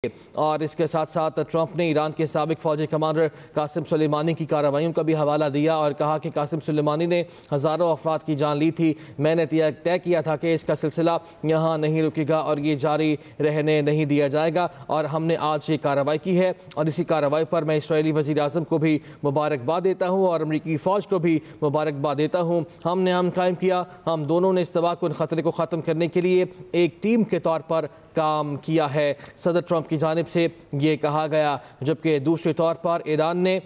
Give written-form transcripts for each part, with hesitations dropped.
اور اس کے ساتھ ساتھ ٹرمپ نے ایران کے سابق فوجی کمانڈر قاسم سلیمانی کی کارروائیوں کا بھی حوالہ دیا اور کہا کہ قاسم سلیمانی نے ہزاروں افراد کی جان لی تھی۔ میں نے طے کیا تھا کہ اس کا سلسلہ یہاں نہیں رکے گا اور یہ جاری رہنے نہیں دیا جائے گا، اور ہم نے آج یہ کارروائی کی ہے اور اسی کارروائی پر میں اسرائیلی وزیر اعظم کو بھی مبارکباد دیتا ہوں اور امریکی فوج کو بھی مبارکباد دیتا ہوں۔ ہم نے امن قائم کیا، ہم دونوں نے اس تباہ خطرے کو ختم کرنے کے لیے ایک ٹیم کے طور پر کام کیا ہے، صدر ٹرمپ کی جانب سے یہ کہا گیا۔ جبکہ دوسرے طور پر ایران نے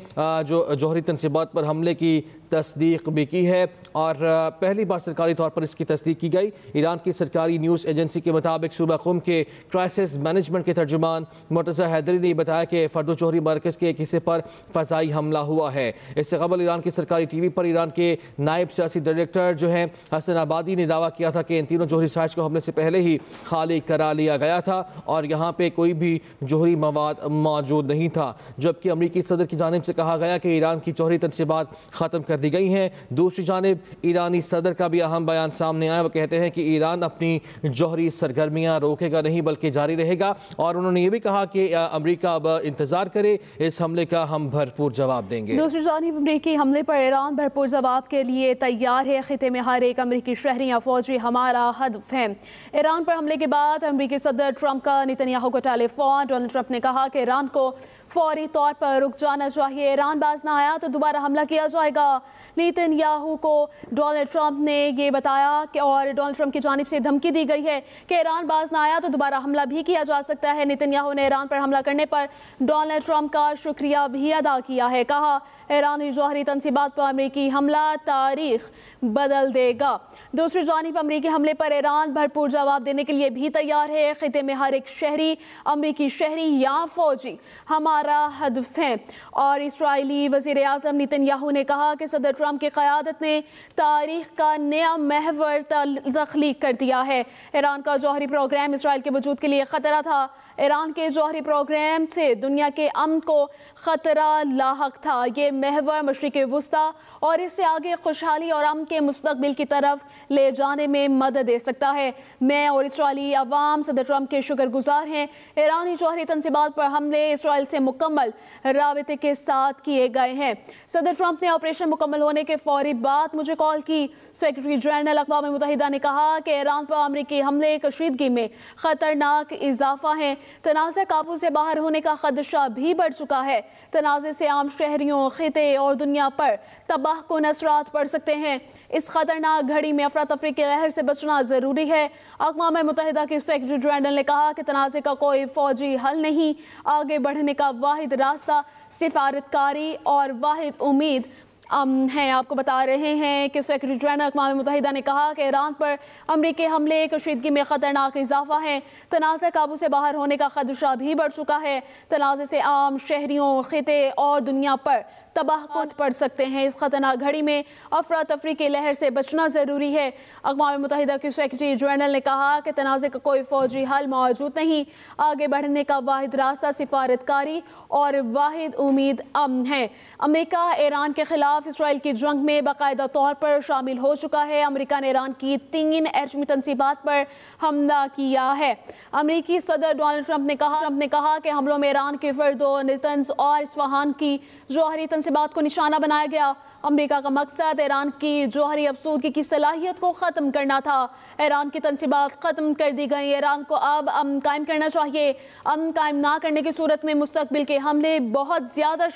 جو جوہری تنصیبات پر حملے کی تصدیق بھی کی ہے اور پہلی بار سرکاری طور پر اس کی تصدیق کی گئی۔ ایران کی سرکاری نیوز ایجنسی کے مطابق صوبہ قم کے کرائسس مینجمنٹ کے ترجمان مرتضی حیدری نے بتایا کہ فرد جوہری مرکز کے ایک حصے پر فضائی حملہ ہوا ہے۔ اس سے قبل ایران کی سرکاری ٹی وی پر ایران کے نائب سیاسی ڈائریکٹر جو ہیں حسن آبادی نے دعویٰ کیا تھا کہ ان تینوں جوہری سائٹس کو حملے سے پہلے ہی خالی کرا لیا گیا تھا اور یہاں پہ کوئی بھی جوہری مواد موجود نہیں تھا۔ جبکہ امریکی صدر کی جانب سے کہا گیا کہ ایران کی جوہری تنصیبات ختم کر دی گئی ہیں۔ دوسری جانب ایرانی صدر کا بھی اہم بیان سامنے آیا، وہ کہتے ہیں کہ ایران اپنی جوہری سرگرمیاں روکے گا نہیں بلکہ جاری رہے گا، اور انہوں نے یہ بھی کہا کہ امریکہ اب انتظار کرے، اس حملے کا ہم بھرپور جواب دیں گے۔ دوسری جانب امریکی حملے پر ایران بھرپور جواب کے لیے تیار ہے۔ خطے میں ہر ایک امریکی شہری یا فوجی ہمارا ہدف ہے۔ ایران پر حملے کے بعد امریکی صدر ٹرمپ کا نتنیاہو کو ٹیلی فون۔ ڈونلڈ ٹرمپ نے کہا کہ ایران کو فوری طور پر رک جانا چاہیے، ایران باز نہ آیا تو دوبارہ حملہ کیا جائے گا۔ نتنیاہو کو ڈونلڈ ٹرمپ نے یہ بتایا کہ اور ڈونلڈ ٹرمپ کی جانب سے دھمکی دی گئی ہے کہ ایران باز نہ آیا تو دوبارہ حملہ بھی کیا جا سکتا ہے۔ نتنیاہو نے ایران پر حملہ کرنے پر ڈونلڈ ٹرمپ کا شکریہ بھی ادا کیا ہے، کہا ایرانی جوہری تنصیبات پر امریکی حملہ تاریخ بدل دے گا۔ دوسری جانب امریکی حملے پر ایران بھرپور جواب دینے کے لیے بھی تیار ہے۔ خطے میں ہر ایک شہری، امریکی شہری یا فوجی ہمارا ہدف ہے۔ اور اسرائیلی وزیر اعظم نتنیاہو نے کہا کہ صدر ٹرمپ کی قیادت نے تاریخ کا نیا محور تخلیق کر دیا ہے۔ ایران کا جوہری پروگرام اسرائیل کے وجود کے لیے خطرہ تھا۔ ایران کے جوہری پروگرام سے دنیا کے امن کو خطرہ لاحق تھا۔ یہ محور مشرق وسطیٰ اور اس سے آگے خوشحالی اور امن کے مستقبل کی طرف لے جانے میں مدد دے سکتا ہے۔ میں اور اسرائیلی عوام صدر ٹرمپ کے شکر گزار ہیں۔ ایرانی جوہری تنصیبات پر حملے اسرائیل سے مکمل رابطے کے ساتھ کیے گئے ہیں۔ صدر ٹرمپ نے آپریشن مکمل ہونے کے فوری بعد مجھے کال کی۔ سیکرٹری جنرل اقوام متحدہ نے کہا کہ ایران پر امریکی حملے کشیدگی میں خطرناک اضافہ ہے۔ تنازع قابو سے باہر ہونے کا خدشہ بھی بڑھ چکا ہے۔ تنازع سے عام شہریوں، خطے اور دنیا پر تباہ کن اثرات پڑ سکتے ہیں۔ اس خطرناک گھڑی میں افراتفری کی لہر سے بچنا ضروری ہے۔ اقوام متحدہ کی سیکرٹری جنرل نے کہا کہ تنازع کا کوئی فوجی حل نہیں، آگے بڑھنے کا واحد راستہ سفارتکاری اور واحد امید ہیں۔ آپ کو بتا رہے ہیں کہ سیکرٹری جنرل اقوام متحدہ نے کہا کہ ایران پر امریکی حملے کشیدگی میں خطرناک اضافہ ہے۔ تنازع قابو سے باہر ہونے کا خدشہ بھی بڑھ چکا ہے۔ تنازع سے عام شہریوں، خطے اور دنیا پر تباہ کن پڑ سکتے ہیں۔ اس خطرناک گھڑی میں افراتفری کی لہر سے بچنا ضروری ہے۔ اقوام متحدہ کی سیکرٹری جنرل نے کہا کہ تنازع کا کوئی فوجی حل موجود نہیں، آگے بڑھنے کا واحد راستہ سفارتکاری اور واحد امید امن ہے۔ امریکہ ایران کے خلاف اسرائیل کی جنگ میں باقاعدہ طور پر شامل ہو چکا ہے۔ امریکہ نے ایران کی 3 ایٹمی تنصیبات پر حملہ کیا ہے۔ امریکی صدر ڈونلڈ ٹرمپ نے کہا کہ حملوں میں ایران کے فردو، نتنز اور اصفہان کی جوہری تنصیبات کو نشانہ بنایا گیا۔ امریکہ کا مقصد ایران کی جوہری افزودگی کی صلاحیت کو ختم کرنا تھا۔ ایران کی تنصیبات ختم کر دی گئی۔ ایران کو اب امن قائم کرنا چاہیے۔ امن قائم نہ کرنے کی صورت میں مستقبل کے حملے بہت زیادہ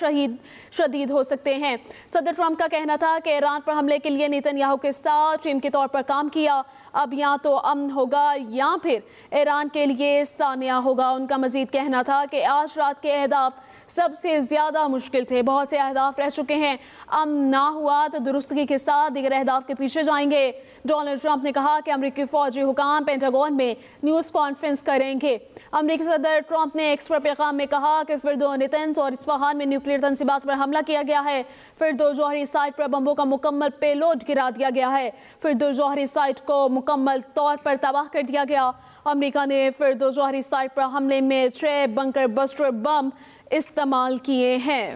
شدید ہو سکتے ہیں۔ صدر ٹرمپ کا کہنا تھا کہ ایران پر حملے کے لیے نتنیاہو کے ساتھ ٹیم کے طور پر کام کیا۔ اب یا تو امن ہوگا یا پھر ایران کے لیے سانحہ ہوگا۔ ان کا مزید کہنا تھا کہ آج رات کے اہداف سب سے زیادہ مشکل تھے، بہت سے اہداف رہ چکے ہیں، امن نہ ہوا تو درستگی کے ساتھ دیگر اہداف کے پیچھے جائیں گے۔ ڈونلڈ ٹرمپ نے کہا کہ امریکی فوجی حکام پینٹاگون میں نیوز کانفرنس کریں گے۔ امریکی صدر ٹرمپ نے ایکس پر پیغام میں کہا کہ فردو، نتنز اور اصفہان میں نیوکلیئر تنصیبات پر حملہ کیا گیا ہے۔ فردو جوہری سائٹ پر بمبوں کا مکمل پے لوڈ گرا دیا گیا ہے۔ فردو جوہری سائٹ کو مکمل طور پر تباہ کر دیا گیا۔ امریکہ نے فردو جوہری سائٹ پر حملے میں 6 بنکر بسٹر بم استعمال کیے ہیں۔